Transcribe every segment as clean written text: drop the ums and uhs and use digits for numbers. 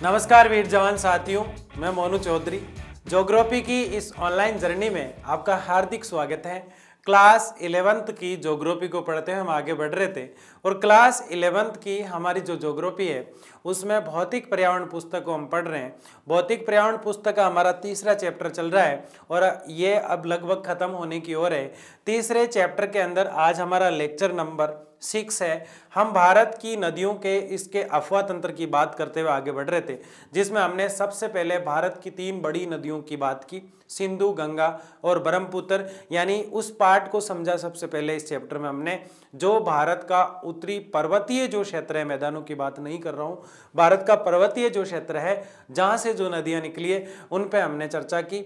नमस्कार वीर जवान साथियों, मैं मोनू चौधरी। ज्योग्राफी की इस ऑनलाइन जर्नी में आपका हार्दिक स्वागत है। क्लास 11th की ज्योग्राफी को पढ़ते हुए हम आगे बढ़ रहे थे और क्लास 11th की हमारी जो ज्योग्राफी है उसमें भौतिक पर्यावरण पुस्तक को हम पढ़ रहे हैं। भौतिक पर्यावरण पुस्तक का हमारा तीसरा चैप्टर चल रहा है और ये अब लगभग खत्म होने की ओर है। तीसरे चैप्टर के अंदर आज हमारा लेक्चर नंबर 6 है। हम भारत की नदियों के इसके अफवाह तंत्र की बात करते हुए आगे बढ़ रहे थे, जिसमें हमने सबसे पहले भारत की 3 बड़ी नदियों की बात की, सिंधु, गंगा और ब्रह्मपुत्र। यानी उस पार्ट को समझा सबसे पहले इस चैप्टर में हमने। जो भारत का उत्तरी पर्वतीय जो क्षेत्र है, मैदानों की बात नहीं कर रहा हूँ, भारत का पर्वतीय जो क्षेत्र है जहाँ से जो नदियाँ निकली है उन पे हमने चर्चा की।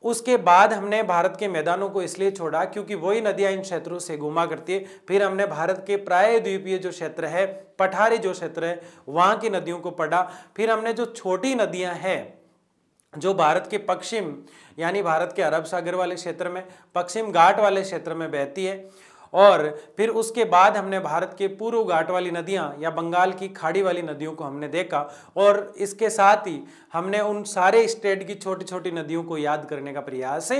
उसके बाद हमने भारत के मैदानों को इसलिए छोड़ा क्योंकि वही नदियां इन क्षेत्रों से घूमा करती है। फिर हमने भारत के प्रायद्वीपीय जो क्षेत्र है, पठारी जो क्षेत्र है, वहां की नदियों को पढ़ा। फिर हमने जो छोटी नदियां हैं जो भारत के पश्चिम यानी भारत के अरब सागर वाले क्षेत्र में, पश्चिम घाट वाले क्षेत्र में बहती है, और फिर उसके बाद हमने भारत के पूर्व घाट वाली नदियां या बंगाल की खाड़ी वाली नदियों को हमने देखा। और इसके साथ ही हमने उन सारे स्टेट की छोटी छोटी नदियों को याद करने का प्रयास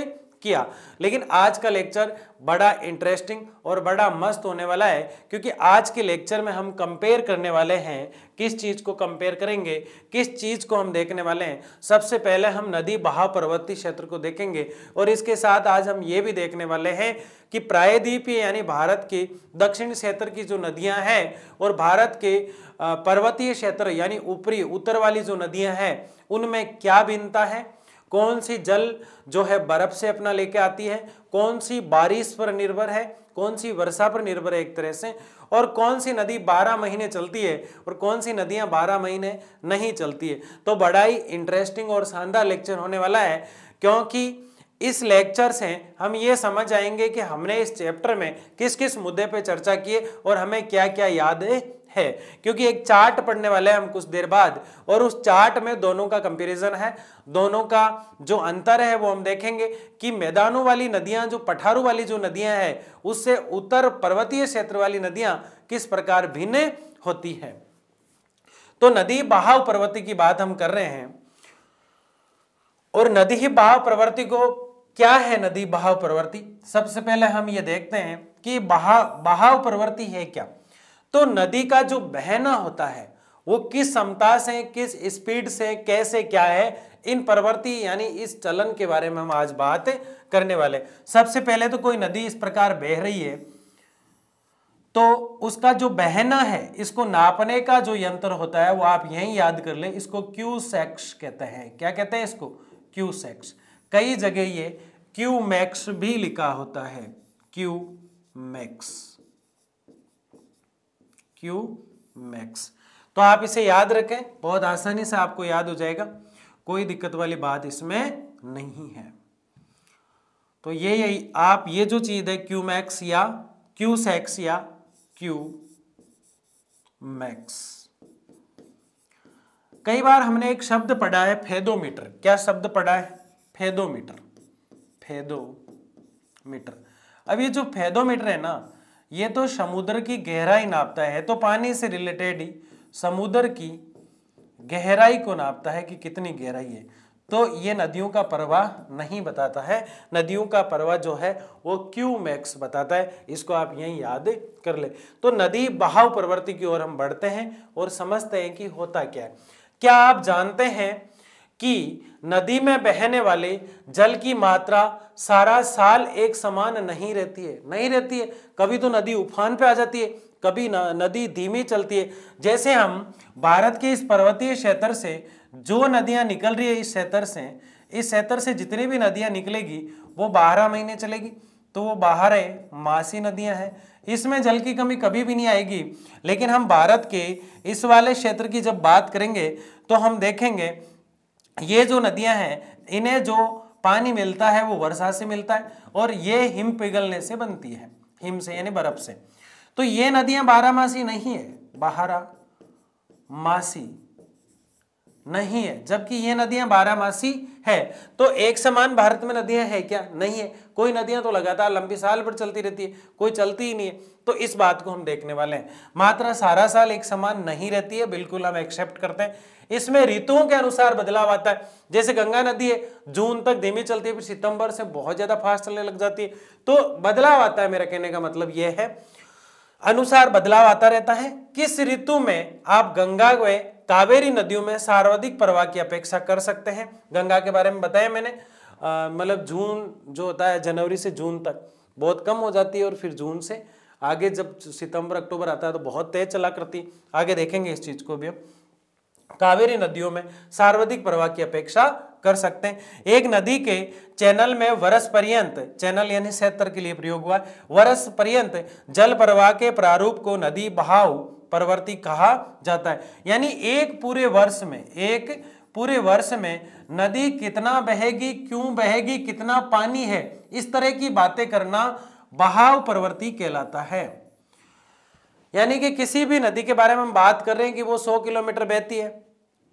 किया। लेकिन आज का लेक्चर बड़ा इंटरेस्टिंग और बड़ा मस्त होने वाला है, क्योंकि आज के लेक्चर में हम कंपेयर करने वाले हैं। किस चीज़ को कंपेयर करेंगे, किस चीज़ को हम देखने वाले हैं? सबसे पहले हम नदी बहाव पर्वतीय क्षेत्र को देखेंगे और इसके साथ आज हम ये भी देखने वाले हैं कि प्रायद्वीपीय यानी भारत के दक्षिण क्षेत्र की जो नदियां हैं और भारत के पर्वतीय क्षेत्र यानी ऊपरी उत्तर वाली जो नदियां हैं उनमें क्या भिन्नता है, कौन सी जल जो है बर्फ से अपना लेके आती है, कौन सी बारिश पर निर्भर है, कौन सी वर्षा पर निर्भर है एक तरह से, और कौन सी नदी 12 महीने चलती है और कौन सी नदियां 12 महीने नहीं चलती है। तो बड़ा ही इंटरेस्टिंग और शानदार लेक्चर होने वाला है, क्योंकि इस लेक्चर से हम ये समझ आएंगे कि हमने इस चैप्टर में किस किस मुद्दे पे चर्चा की और हमें क्या क्या याद है। क्योंकि एक चार्ट पढ़ने वाले हैं हम कुछ देर बाद, और उस चार्ट में दोनों का कंपैरिजन है, दोनों का जो अंतर है वो हम देखेंगे कि मैदानों वाली नदियां, जो पठारू वाली जो नदियां हैं, उससे उत्तर पर्वतीय क्षेत्र वाली नदियां किस प्रकार भिन्न होती है। तो नदी बहाव प्रवृत्ति की बात हम कर रहे हैं, और नदी बहाव प्रवृत्ति को क्या है नदी बहाव प्रवृत्ति? सबसे पहले हम ये देखते हैं कि बहाव प्रवृत्ति है क्या। तो नदी का जो बहना होता है वो किस क्षमता से, किस स्पीड से, कैसे, क्या है, इन प्रवृत्ति यानी इस चलन के बारे में हम आज बात करने वाले। सबसे पहले तो कोई नदी इस प्रकार बह रही है तो उसका जो बहना है, इसको नापने का जो यंत्र होता है वो आप यहीं याद कर ले, इसको क्यूसेक्स कहते हैं। क्या कहते हैं इसको? क्यूसेक्स। कई जगह ये क्यूमैक्स भी लिखा होता है, क्यूमैक्स, क्यूमैक्स। तो आप इसे याद रखें, बहुत आसानी से आपको याद हो जाएगा, कोई दिक्कत वाली बात इसमें नहीं है। तो यही आप ये जो चीज है क्यूमैक्स या क्यूसेक्स या क्यूमैक्स। कई बार हमने एक शब्द पढ़ा है फेदोमीटर। क्या शब्द पढ़ा है? Fathometer, fathometer. अब ये जो फेदोमीटर है ना, ये तो समुद्र की गहराई नापता है, तो पानी से रिलेटेड ही समुद्र की गहराई को नापता है कि कितनी गहराई है। तो ये नदियों का प्रवाह नहीं बताता है, नदियों का प्रवाह जो है वो क्यूमैक्स बताता है। इसको आप यहीं याद कर ले। तो नदी बहाव प्रवृत्ति की ओर हम बढ़ते हैं और समझते हैं कि होता क्या है। क्या आप जानते हैं कि नदी में बहने वाले जल की मात्रा सारा साल एक समान नहीं रहती है? नहीं रहती है। कभी तो नदी उफान पे आ जाती है, कभी नदी धीमी चलती है। जैसे हम भारत के इस पर्वतीय क्षेत्र से जो नदियां निकल रही है, इस क्षेत्र से जितनी भी नदियां निकलेगी वो 12 महीने चलेगी, तो वो 12 मासी नदियां हैं, इसमें जल की कमी कभी भी नहीं आएगी। लेकिन हम भारत के इस वाले क्षेत्र की जब बात करेंगे तो हम देखेंगे ये जो नदियां हैं, इन्हें जो पानी मिलता है वो वर्षा से मिलता है, और ये हिम पिघलने से बनती है, हिम से यानी बर्फ से। तो ये नदियां 12 मासी नहीं है, 12 मासी नहीं है, जबकि ये नदियां बारहमासी है। तो एक समान भारत में नदियां है क्या? नहीं है। कोई नदियां तो लगातार लंबी साल भर चलती रहती है, कोई चलती ही नहीं है। तो इस बात को हम देखने वाले हैं। मात्रा सारा साल एक समान नहीं रहती है, बिल्कुल हम एक्सेप्ट करते हैं। इसमें ऋतुओं के अनुसार बदलाव आता है। जैसे गंगा नदी है, जून तक धीमी चलती है, फिर सितंबर से बहुत ज्यादा फास्ट चलने लग जाती है। तो बदलाव आता है, मेरा कहने का मतलब यह है अनुसार बदलाव आता रहता है। किस ऋतु में आप गंगा व कावेरी नदियों में सर्वाधिक प्रवाह की अपेक्षा कर सकते हैं? गंगा के बारे में बताया मैंने, मतलब जून जो होता है, जनवरी से जून तक बहुत कम हो जाती है, और फिर जून से आगे जब सितंबर अक्टूबर आता है तो बहुत तेज चला करती। आगे देखेंगे इस चीज को भी। अब कावेरी नदियों में सर्वाधिक प्रवाह की अपेक्षा कर सकते हैं। एक नदी के चैनल में वर्ष पर्यंत, चैनल यानी क्षेत्र के लिए प्रयोग हुआ, वर्ष पर्यंत जल प्रवाह के प्रारूप को नदी बहाव प्रवृत्ति कहा जाता है। यानी एक पूरे वर्ष में नदी कितना बहेगी, क्यों बहेगी, कितना पानी है, इस तरह की बातें करना बहाव प्रवृत्ति कहलाता है। यानी कि किसी भी नदी के बारे में हम बात कर रहे हैं कि वो 100 किलोमीटर बहती है,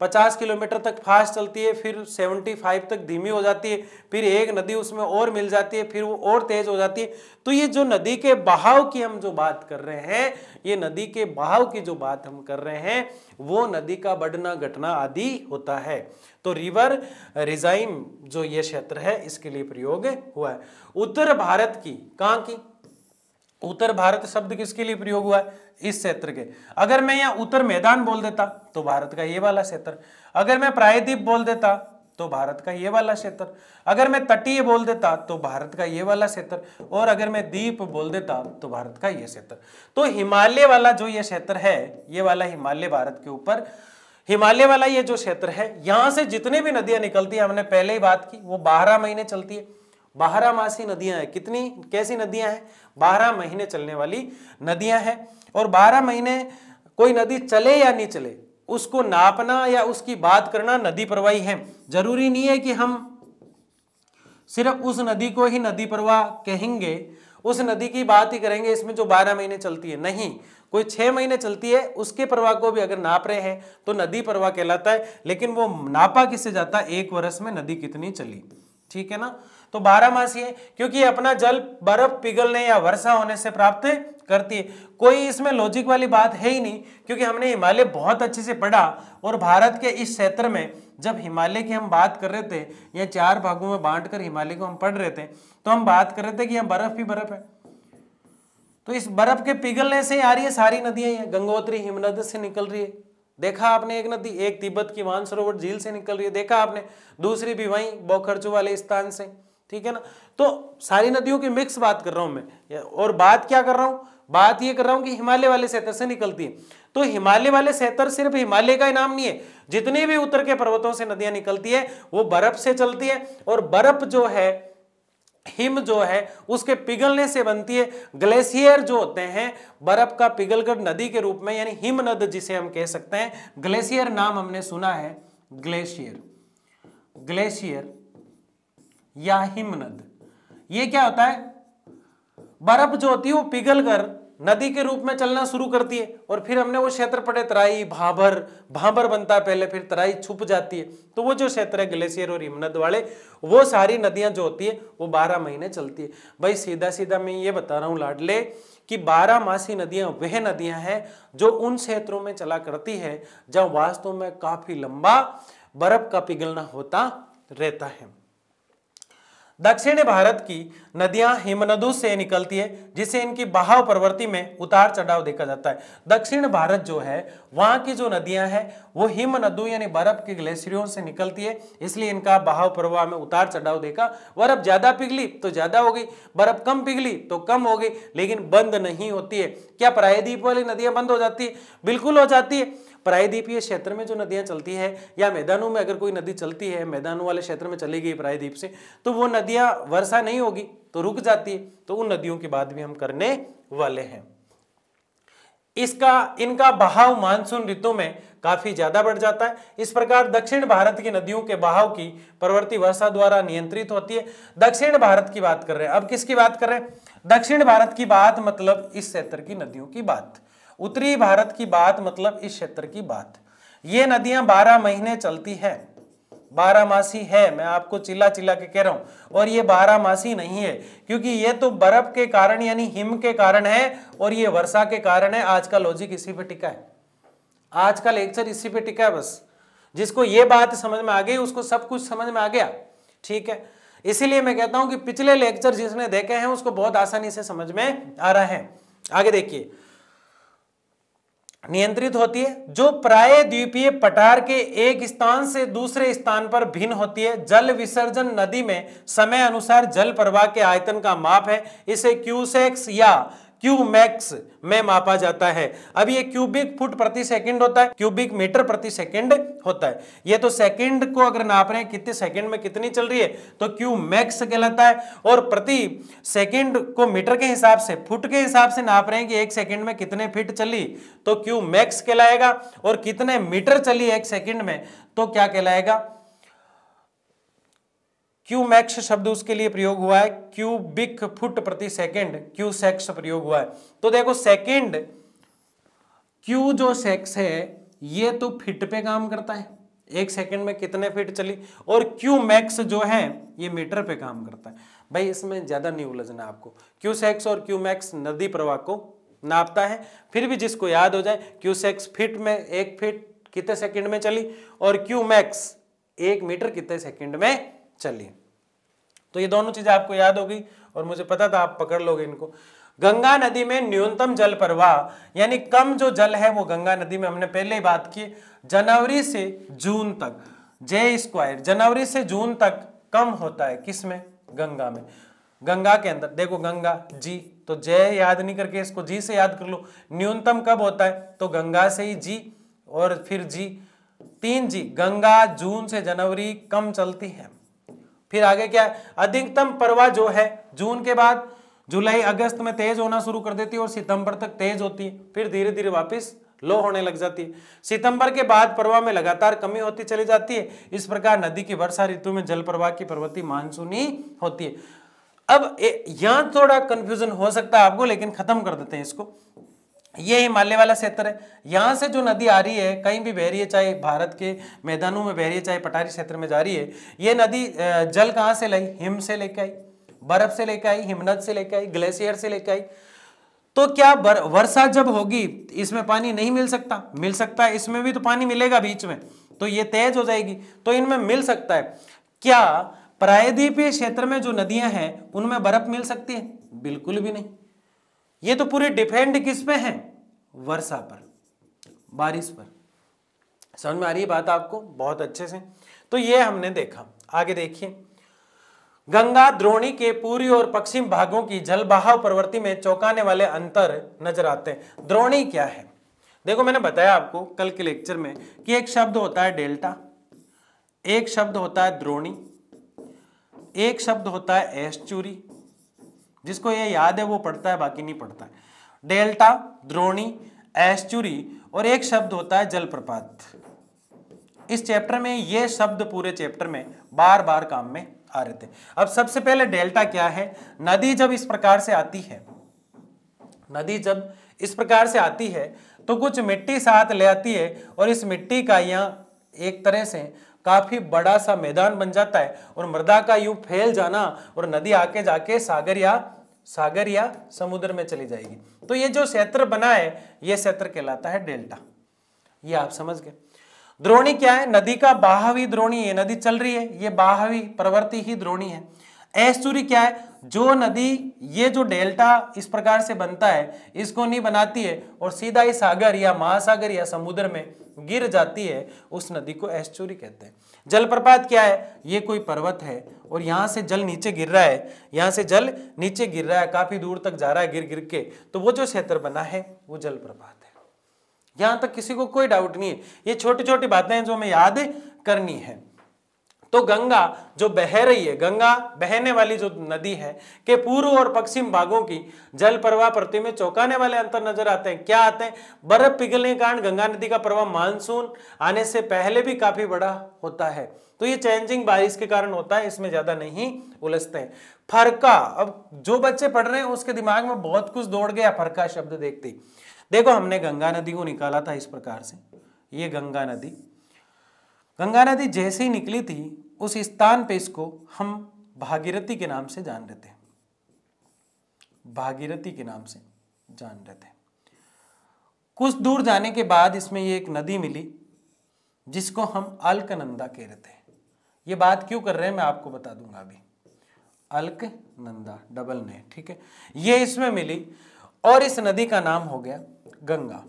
50 किलोमीटर तक फास्ट चलती है, फिर 75 तक धीमी हो जाती है, फिर एक नदी उसमें और मिल जाती है, फिर वो और तेज हो जाती है। तो ये जो नदी के बहाव की हम जो बात कर रहे हैं, ये नदी के बहाव की जो बात हम कर रहे हैं, वो नदी का बढ़ना घटना आदि होता है। तो रिवर रिजाइम जो ये क्षेत्र है, इसके लिए प्रयोग हुआ है। उत्तर भारत की, कहाँ की? उत्तर भारत शब्द किसके लिए प्रयोग हुआ है? इस क्षेत्र के। अगर मैं यहाँ उत्तर मैदान बोल देता तो भारत का ये वाला क्षेत्र, अगर मैं प्रायद्वीप बोल देता तो भारत का ये वाला क्षेत्र, अगर मैं तटीय बोल देता तो भारत का ये वाला क्षेत्र, और अगर मैं द्वीप बोल देता तो भारत का ये क्षेत्र। तो हिमालय वाला जो ये क्षेत्र है, ये वाला हिमालय, भारत के ऊपर हिमालय वाला ये जो क्षेत्र है, यहां से जितनी भी नदियां निकलती है, हमने पहले ही बात की, वो 12 महीने चलती है। 12 मासी नदियां हैं। कितनी, कैसी नदियां हैं? 12 महीने चलने वाली नदियां हैं। और 12 महीने कोई नदी चले या नहीं चले, उसको नापना या उसकी बात करना नदी प्रवाही है। जरूरी नहीं है कि हम सिर्फ उस नदी को ही नदी प्रवाह कहेंगे, उस नदी की बात ही करेंगे इसमें जो 12 महीने चलती है। नहीं, कोई 6 महीने चलती है, उसके प्रवाह को भी अगर नाप रहे हैं तो नदी प्रवाह कहलाता है। लेकिन वो नापा किससे जाता है? एक वर्ष में नदी कितनी चली। ठीक है ना? तो 12 मासी है, क्योंकि अपना जल बर्फ पिघलने या वर्षा होने से प्राप्त करती है। कोई इसमें लॉजिक वाली बात है ही नहीं, क्योंकि हमने हिमालय बहुत अच्छे से पढ़ा। और भारत के इस क्षेत्र में जब हिमालय की हम बात कर रहे थे, या 4 भागों में बांटकर हिमालय को हम पढ़ रहे थे, तो हम बात कर रहे थे कि यहाँ बर्फ ही बर्फ है। तो इस बर्फ के पिघलने से आ रही है सारी नदियां, यहाँ गंगोत्री हिमनद से निकल रही है। देखा आपने एक नदी, एक तिब्बत की मानसरोवर झील से निकल रही है, देखा आपने, दूसरी भी वहीं बोखरचू वाले स्थान से। ठीक है ना? तो सारी नदियों की मिक्स बात कर रहा हूं मैं। और बात क्या कर रहा हूं? बात ये कर रहा हूं कि हिमालय वाले क्षेत्र से निकलती है। तो हिमालय वाले क्षेत्र सिर्फ हिमालय का ही नाम नहीं है, जितनी भी उत्तर के पर्वतों से नदियां निकलती है वो बर्फ से चलती है। और बर्फ जो है, हिम जो है, उसके पिघलने से बनती है। ग्लेशियर जो होते हैं, बर्फ का पिघलकर नदी के रूप में, यानी हिमनद जिसे हम कह सकते हैं। ग्लेशियर नाम हमने सुना है, ग्लेशियर, ग्लेशियर या हिमनद। ये क्या होता है? बर्फ जो होती है वो पिघलकर नदी के रूप में चलना शुरू करती है। और फिर हमने वो क्षेत्र पढ़े, तराई, भाबर, भाबर बनता है पहले, फिर तराई छुप जाती है। तो वो जो क्षेत्र है ग्लेशियर और हिमनद वाले, वो सारी नदियां जो होती है वो 12 महीने चलती है। भाई सीधा सीधा मैं ये बता रहा हूं लाडले कि 12 मासी नदियां वह नदियां हैं जो उन क्षेत्रों में चला करती है जहां वास्तव में काफी लंबा बर्फ का पिघलना होता रहता है। दक्षिण भारत की नदियां हिमनदों से निकलती है, जिसे इनकी बहाव प्रवृत्ति में उतार चढ़ाव देखा जाता है। दक्षिण भारत जो है, वहां की जो नदियां हैं वो हिमनदों यानी बर्फ के ग्लेशियरों से निकलती है, इसलिए इनका बहाव प्रवाह में उतार चढ़ाव देखा। बर्फ ज्यादा पिघली तो ज्यादा हो गई, बर्फ कम पिघली तो कम हो गई, लेकिन बंद नहीं होती है। क्या प्रायद्वीप वाली नदियां बंद हो जाती है? बिल्कुल हो जाती है। प्रायद्वीपीय क्षेत्र में जो नदियां चलती है, या मैदानों में अगर कोई नदी चलती है, मैदानों वाले क्षेत्र में चली गई प्रायद्वीप से, तो वो नदियां वर्षा नहीं होगी तो रुक जाती है। तो उन नदियों की बात भी हम करने वाले हैं। इनका बहाव मानसून ऋतु में काफी ज्यादा बढ़ जाता है। इस प्रकार दक्षिण भारत की नदियों के बहाव की प्रवृत्ति वर्षा द्वारा नियंत्रित होती है। दक्षिण भारत की बात कर रहे हैं। अब किसकी बात कर रहे हैं? दक्षिण भारत की बात मतलब इस क्षेत्र की नदियों की बात, उत्तरी भारत की बात मतलब इस क्षेत्र की बात। ये नदियां 12 महीने चलती है, 12 मासी है, मैं आपको चिल्ला चिल्ला के कह रहा हूं। और ये 12 मासी नहीं है, क्योंकि ये तो बर्फ के कारण यानी हिम के कारण है और ये वर्षा के कारण है। आज का लॉजिक इसी पे टिका है, आज का लेक्चर इसी पे टिका है। बस जिसको ये बात समझ में आ गई उसको सब कुछ समझ में आ गया, ठीक है। इसीलिए मैं कहता हूं कि पिछले लेक्चर जिसने देखे हैं उसको बहुत आसानी से समझ में आ रहा है। आगे देखिए, नियंत्रित होती है, जो प्रायद्वीपीय पठार के एक स्थान से दूसरे स्थान पर भिन्न होती है। जल विसर्जन नदी में समय अनुसार जल प्रवाह के आयतन का माप है, इसे क्यूसेक्स या क्यूमैक्स में मापा जाता है। अब ये क्यूबिक फुट प्रति सेकंड होता है, क्यूबिक मीटर प्रति सेकंड होता है। ये तो सेकंड को अगर नाप रहे हैं कितने सेकंड में कितनी चल रही है तो क्यूमैक्स कहलाता है, और प्रति सेकंड को मीटर के हिसाब से, फुट के हिसाब से नाप रहे हैं कि एक सेकंड में कितने फीट चली तो क्यूमैक्स कहलाएगा, और कितने मीटर चली एक सेकंड में तो क्या कहलाएगा, क्यूमैक्स शब्द उसके लिए प्रयोग हुआ है। क्यूबिक फुट प्रति सेकंड क्यूसेक्स प्रयोग हुआ है। तो देखो सेकंड, क्यू जो सेक्स है ये तो फीट पे काम करता है, एक सेकंड में कितने फीट चली, और क्यूमैक्स जो है ये मीटर पे काम करता है। भाई इसमें ज्यादा नहीं उलझना आपको, क्यूसेक्स और क्यूमैक्स नदी प्रवाह को नापता है। फिर भी जिसको याद हो जाए, क्यूसेक्स फीट में एक फीट कितने सेकंड में चली और क्यूमैक्स एक मीटर कितने सेकंड में चलिए। तो ये दोनों चीजें आपको याद हो गई और मुझे पता था आप पकड़ लोगे इनको। गंगा नदी में न्यूनतम जल प्रवाह यानी कम जो जल है वो गंगा नदी में, हमने पहले ही बात की, जनवरी से जून तक J², जनवरी से जून तक कम होता है। किसमें? गंगा में। गंगा के अंदर देखो, गंगा जी, तो J याद नहीं करके इसको जी से याद कर लो। न्यूनतम कब होता है तो गंगा से ही जी और फिर जी, 3 जी। गंगा जून से जनवरी कम चलती है। फिर आगे क्या है, अधिकतम प्रवाह जो है जून के बाद जुलाई अगस्त में तेज होना शुरू कर देती है और सितंबर तक तेज होती है, फिर धीरे धीरे वापस लो होने लग जाती है। सितंबर के बाद प्रवाह में लगातार कमी होती चली जाती है। इस प्रकार नदी की वर्षा ऋतु में जल प्रवाह की प्रवृत्ति मानसूनी होती है। अब यहां थोड़ा कंफ्यूजन हो सकता है आपको, लेकिन खत्म कर देते हैं इसको। ये हिमालय वाला क्षेत्र है, यहां से जो नदी आ रही है कहीं भी बह रही है, चाहे भारत के मैदानों में बह रही है चाहे पठारी क्षेत्र में जा रही है, ये नदी जल कहां से लाई, हिम से लेकर आई, बर्फ से लेकर आई, हिमनद से लेकर आई, ग्लेशियर से लेकर आई। तो क्या वर्षा जब होगी इसमें पानी नहीं मिल सकता? मिल सकता है, इसमें भी तो पानी मिलेगा बीच में, तो ये तेज हो जाएगी, तो इनमें मिल सकता है। क्या प्रायद्वीपीय क्षेत्र में जो नदियां हैं उनमें बर्फ मिल सकती है? बिल्कुल भी नहीं। ये तो पूरे डिपेंड किस पे है? वर्षा पर, बारिश पर। समझ में आ रही है बात आपको बहुत अच्छे से? तो ये हमने देखा। आगे देखिए, गंगा द्रोणी के पूर्वी और पश्चिम भागों की जल बहाव प्रवृत्ति में चौंकाने वाले अंतर नजर आते हैं। द्रोणी क्या है? देखो मैंने बताया आपको कल के लेक्चर में कि एक शब्द होता है डेल्टा, एक शब्द होता है द्रोणी, एक शब्द होता है एस्चुरी। जिसको ये याद है वो पढ़ता है, बाकी नहीं पढ़ता है। डेल्टा, द्रोणी, एस्चुरी, और एक शब्द होता है जलप्रपात। इस चैप्टर में ये शब्द पूरे चैप्टर में बार बार काम में आ रहे थे। अब सबसे पहले डेल्टा क्या है? नदी जब इस प्रकार से आती है, नदी जब इस प्रकार से आती है तो कुछ मिट्टी साथ ले आती है, और इस मिट्टी का यहाँ एक तरह से काफी बड़ा सा मैदान बन जाता है, और मृदा का यूं फैल जाना, और नदी आके जाके सागर या समुद्र में चली जाएगी। तो ये जो क्षेत्र बना है ये क्षेत्र कहलाता है डेल्टा। ये आप समझ गए। द्रोणी क्या है? नदी का बहावी द्रोणी है, नदी चल रही है, ये बहावी प्रवृत्ति ही द्रोणी है। एस्चुरी क्या है? जो नदी, ये जो डेल्टा इस प्रकार से बनता है इसको नहीं बनाती है और सीधा ही सागर या महासागर या समुद्र में गिर जाती है, उस नदी को एस्चुरी कहते हैं। जलप्रपात क्या है? ये कोई पर्वत है और यहां से जल नीचे गिर रहा है, यहां से जल नीचे गिर रहा है, काफी दूर तक जा रहा है गिर गिर के, तो वो जो क्षेत्र बना है वो जलप्रपात है। यहां तक किसी को कोई डाउट नहीं है। ये छोटी छोटी बातें जो हमें याद करनी है। तो गंगा जो बह रही है, गंगा बहने वाली जो नदी है के पूर्व और पश्चिम भागों की जल प्रवाह प्रति में चौंकाने वाले अंतर नजर आते हैं। क्या आते हैं? बर्फ पिघलने के कारण गंगा नदी का प्रवाह मानसून आने से पहले भी काफी बड़ा होता है। तो ये चेंजिंग बारिश के कारण होता है, इसमें ज्यादा नहीं उलझते हैं। फरका, अब जो बच्चे पढ़ रहे हैं उसके दिमाग में बहुत कुछ दौड़ गया फरका शब्द देखते ही। देखो हमने गंगा नदी को निकाला था इस प्रकार से, ये गंगा नदी। गंगा नदी जैसे ही निकली थी उस स्थान पे इसको हम भागीरथी के नाम से जान रहे थे, भागीरथी के नाम से जान रहे थे। कुछ दूर जाने के बाद इसमें ये एक नदी मिली जिसको हम अलकनंदा कह रहे थे। ये बात क्यों कर रहे हैं मैं आपको बता दूंगा अभी। अलकनंदा डबल ने, ठीक है, ये इसमें मिली और इस नदी का नाम हो गया गंगा।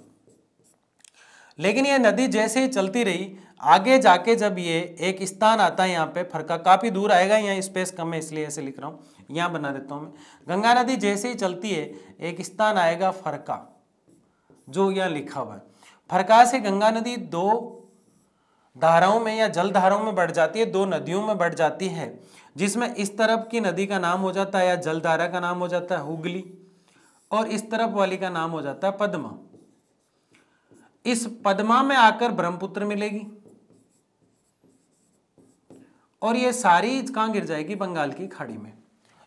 लेकिन ये नदी जैसे ही चलती रही, आगे जाके जब ये एक स्थान आता है, यहाँ पे फरका काफी दूर आएगा, यहाँ स्पेस कम है इसलिए ऐसे लिख रहा हूँ, यहाँ बना देता हूँ मैं। गंगा नदी जैसे ही चलती है एक स्थान आएगा फरका, जो यहाँ लिखा हुआ है। फरका से गंगा नदी दो धाराओं में या जल धाराओं में बढ़ जाती है, दो नदियों में बढ़ जाती है, जिसमें इस तरफ की नदी का नाम हो जाता है या जल धारा का नाम हो जाता है हुगली, और इस तरफ वाली का नाम हो जाता है पद्मा। इस पद्मा में आकर ब्रह्मपुत्र मिलेगी और ये सारी कहां गिर जाएगी, बंगाल की खाड़ी में।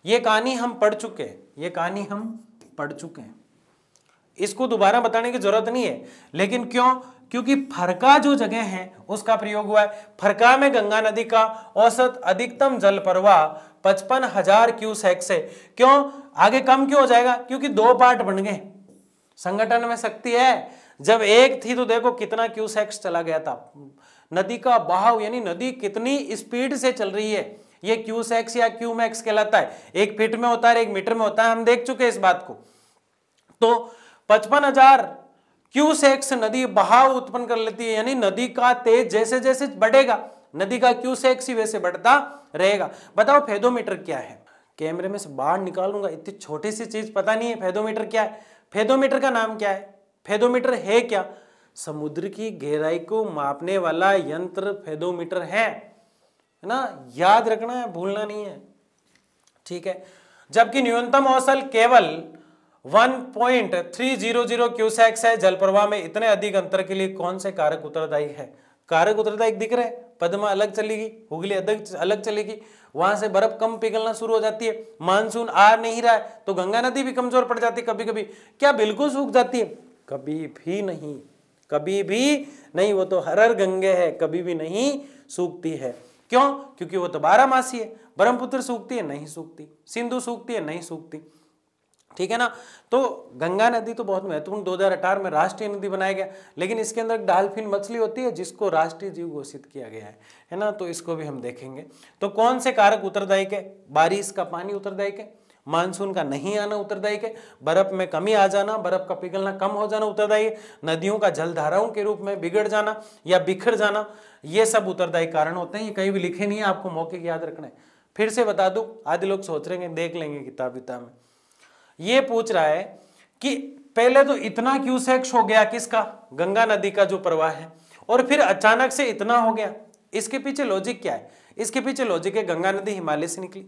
ये कहानी हम पढ़ चुके हैं, ये कहानी हम पढ़ चुके हैं, इसको दोबारा बताने की जरूरत नहीं है। लेकिन क्यों? क्योंकि फरका जो जगह है उसका प्रयोग हुआ है। फरका में गंगा नदी का औसत अधिकतम जल प्रवाह 55,000 क्यूसेक से, क्यों आगे कम क्यों हो जाएगा? क्योंकि दो पार्ट बन गए। संगठन में शक्ति है, जब एक थी तो देखो कितना क्यूसेक्स चला गया था। नदी का बहाव यानी नदी कितनी स्पीड से चल रही है, ये क्यूसेक्स या क्यूमैक्स कहलाता है। 1 फीट में होता है, 1 मीटर में होता है, हम देख चुके हैं इस बात को। तो 55,000 क्यूसेक्स नदी बहाव उत्पन्न कर लेती है, यानी नदी का तेज जैसे जैसे बढ़ेगा नदी का क्यूसेक्स ही वैसे बढ़ता रहेगा। बताओ फेदोमीटर क्या है? कैमरे में से बाहर निकालूंगा, इतनी छोटी सी चीज पता नहीं है फेदोमीटर क्या है। फेदोमीटर का नाम क्या है? फेदोमीटर है क्या? समुद्र की गहराई को मापने वाला यंत्र फेदोमीटर है ना, याद रखना है, भूलना नहीं है, ठीक है। जबकि न्यूनतम औसत केवल 1.300 क्यूसेक्स है। जल प्रवाह में इतने अधिक अंतर के लिए कौन से कारक उत्तरदायी है? कारक उत्तरदायी दिख रहे, पद्मा अलग चलेगी, हुगली अलग चलेगी, वहां से बर्फ कम पिघलना शुरू हो जाती है, मानसून आ नहीं रहा है तो गंगा नदी भी कमजोर पड़ जाती है। कभी कभी क्या बिल्कुल सूख जाती है? कभी भी नहीं, कभी भी नहीं, वो तो हर हर गंगे है, कभी भी नहीं सूखती है। क्यों? क्योंकि वो तो 12 है। ब्रह्मपुत्र सूखती है? नहीं सूखती। सिंधु सूखती है? नहीं सूखती, ठीक है ना। तो गंगा नदी तो बहुत महत्वपूर्ण 2018 में राष्ट्रीय नदी बनाया गया, लेकिन इसके अंदर डाल्फिन मछली होती है जिसको राष्ट्रीय जीव घोषित किया गया है ना, तो इसको भी हम देखेंगे। तो कौन से कारक उत्तरदायी है? बारिश का पानी उत्तरदायी है, मानसून का नहीं आना उत्तरदायी है, बर्फ में कमी आ जाना, बर्फ का पिघलना कम हो जाना उत्तरदायी है, नदियों का जलधाराओं के रूप में बिगड़ जाना या बिखर जाना, ये सब उत्तरदायी कारण होते हैं। ये कहीं भी लिखे नहीं है, आपको मौके की याद रखना है। फिर से बता दूं, आधे लोग सोच रहे हैं देख लेंगे किताब में। ये पूछ रहा है कि पहले तो इतना क्यूसेक्स हो गया किसका? गंगा नदी का जो प्रवाह है, और फिर अचानक से इतना हो गया, इसके पीछे लॉजिक क्या है? इसके पीछे लॉजिक है गंगा नदी हिमालय से निकली।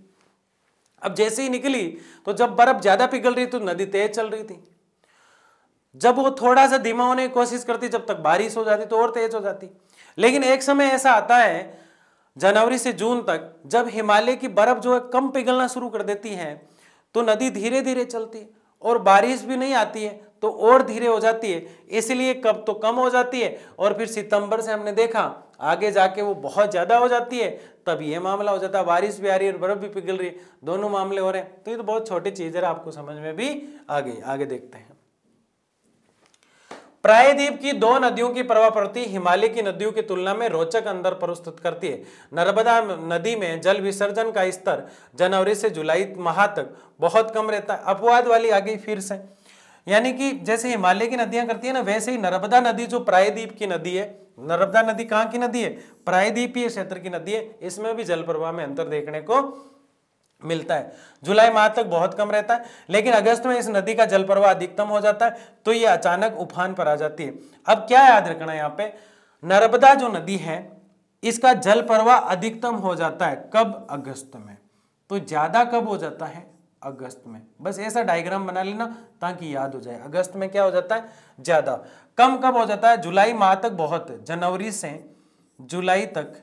अब जैसे ही निकली तो जब बर्फ ज्यादा पिघल रही तो नदी तेज चल रही थी, जब वो थोड़ा सा धीमा होने की कोशिश करती जब तक बारिश हो जाती तो और तेज हो जाती। लेकिन एक समय ऐसा आता है जनवरी से जून तक, जब हिमालय की बर्फ जो है कम पिघलना शुरू कर देती है तो नदी धीरे धीरे चलती है और बारिश भी नहीं आती है तो और धीरे हो जाती है, इसलिए कब तो कम हो जाती है और फिर सितंबर से हमने देखा आगे जाके वो बहुत ज्यादा हो जाती है, तब ये मामला हो जाता है, बारिश भी आ रही है और बर्फ भी पिघल रही है, दोनों मामले हो रहे हैं। तो ये तो बहुत छोटी चीज है, आपको समझ में भी आ गई। आगे देखते हैं। प्रायद्वीप की दो नदियों की प्रवाह प्रवृत्ति हिमालय की नदियों की तुलना में रोचक अंतर प्रस्तुत करती है। नर्मदा नदी में जल विसर्जन का स्तर जनवरी से जुलाई माह तक बहुत कम रहता है। अपवाद वाली आ गई फिर से, यानी कि जैसे हिमालय की नदियां करती है ना, वैसे ही नर्मदा नदी जो प्रायद्वीप की नदी है, नर्मदा नदी कहाँ की नदी है? प्रायद्वीपीय क्षेत्र की नदी है, इसमें भी जल प्रवाह में अंतर देखने को मिलता है। जुलाई माह तक बहुत कम रहता है, लेकिन अगस्त में इस नदी का जल प्रवाह अधिकतम हो जाता है तो ये अचानक उफान पर आ जाती है। अब क्या याद रखना है यहाँ पे, नर्मदा जो नदी है इसका जल प्रवाह अधिकतम हो जाता है कब? अगस्त में। तो ज्यादा कब हो जाता है? अगस्त में। बस ऐसा डायग्राम बना लेना ताकि याद हो जाए। अगस्त में क्या हो जाता है? ज्यादा। कम कब हो जाता है? जुलाई माह तक बहुत, जनवरी से जुलाई तक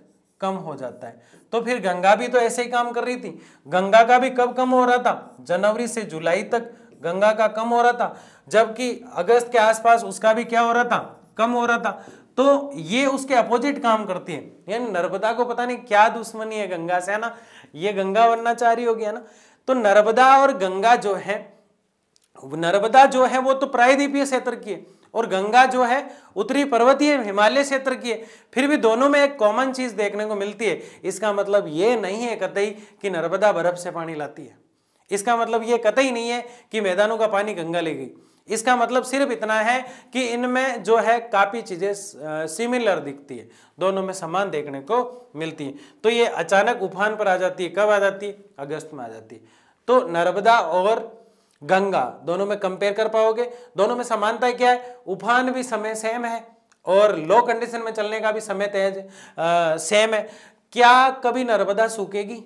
कम हो जाता है। तो फिर गंगा भी तो ऐसे ही काम कर रही थी, गंगा का भी कब कम हो रहा था? जनवरी से जुलाई तक गंगा का कम हो रहा था, जबकि अगस्त के आसपास उसका भी क्या हो रहा था? कम हो रहा था। तो ये उसके अपोजिट काम करती है। यानी नर्मदा को पता नहीं क्या दुश्मनी है गंगा से, है ना, ये गंगा बनना चाह रही होगी, है ना। तो नर्मदा और गंगा जो है, नर्मदा जो है वो तो प्रायद्वीपीय क्षेत्र की है और गंगा जो है उत्तरी पर्वतीय हिमालय क्षेत्र की है। फिर भी दोनों में एक कॉमन चीज देखने को मिलती है। इसका मतलब ये नहीं है कतई कि नर्मदा बर्फ से पानी लाती है, इसका मतलब ये कतई नहीं है कि मैदानों का पानी गंगा ले गई। इसका मतलब सिर्फ इतना है कि इनमें जो है काफी चीजें सिमिलर दिखती है, दोनों में समान देखने को मिलती है। तो ये अचानक उफान पर आ जाती है, कब आ जाती है? अगस्त में आ जाती है। तो नर्मदा और गंगा दोनों में कंपेयर कर पाओगे, दोनों में समानता क्या है? उफान भी समय सेम है और लो कंडीशन में चलने का भी समय तेज सेम है। क्या कभी नर्मदा सूखेगी?